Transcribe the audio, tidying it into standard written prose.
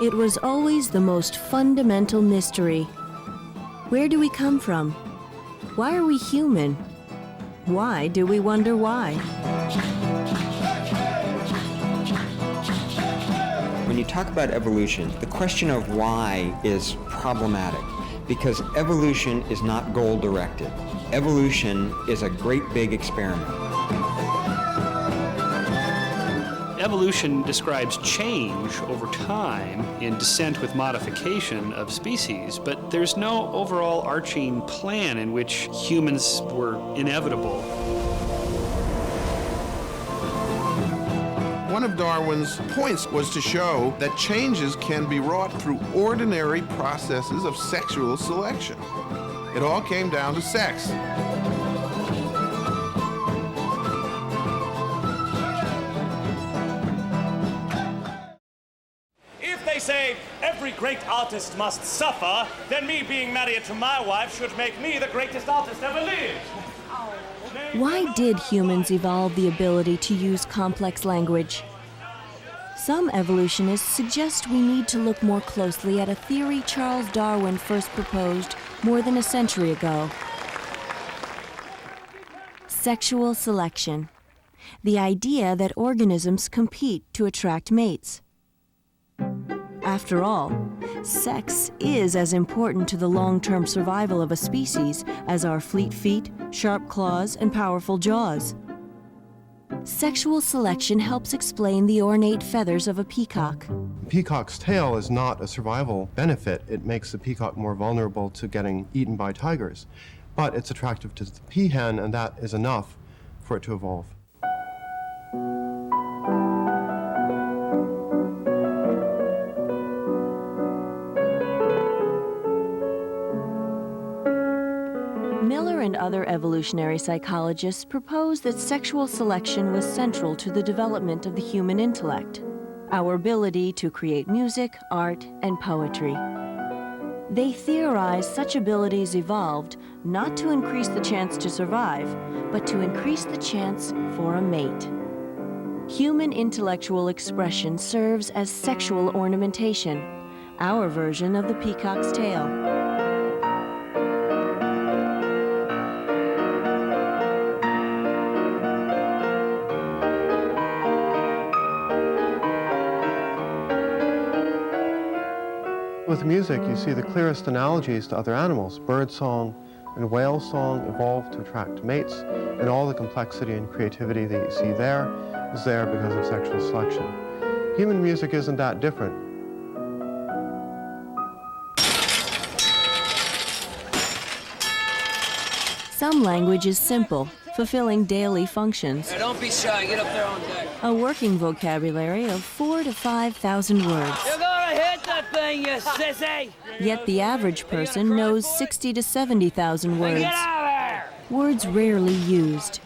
It was always the most fundamental mystery. Where do we come from? Why are we human? Why do we wonder why? When you talk about evolution, the question of why is problematic because evolution is not goal-directed. Evolution is a great big experiment. Evolution describes change over time in descent with modification of species, but there's no overall arching plan in which humans were inevitable. One of Darwin's points was to show that changes can be wrought through ordinary processes of sexual selection. It all came down to sex. If they say every great artist must suffer, then me being married to my wife should make me the greatest artist ever lived. Why did humans evolve the ability to use complex language? Some evolutionists suggest we need to look more closely at a theory Charles Darwin first proposed more than a century ago. Sexual selection. The idea that organisms compete to attract mates. After all, sex is as important to the long-term survival of a species as are fleet feet, sharp claws, and powerful jaws. Sexual selection helps explain the ornate feathers of a peacock. Peacock's tail is not a survival benefit. It makes the peacock more vulnerable to getting eaten by tigers. But it's attractive to the peahen, and that is enough for it to evolve. Miller and other evolutionary psychologists propose that sexual selection was central to the development of the human intellect, our ability to create music, art, and poetry. They theorize such abilities evolved not to increase the chance to survive, but to increase the chance for a mate. Human intellectual expression serves as sexual ornamentation, our version of the peacock's tail. With music, you see the clearest analogies to other animals. Bird song and whale song evolved to attract mates, and all the complexity and creativity that you see there is there because of sexual selection. Human music isn't that different. Some language is simple, fulfilling daily functions. Hey, don't be shy, get up there on deck. A working vocabulary of 4,000 to 5,000 words. You're gonna hit that thing, you sissy! Yet the average person knows 60,000 to 70,000 words. Get out of there! Words rarely used.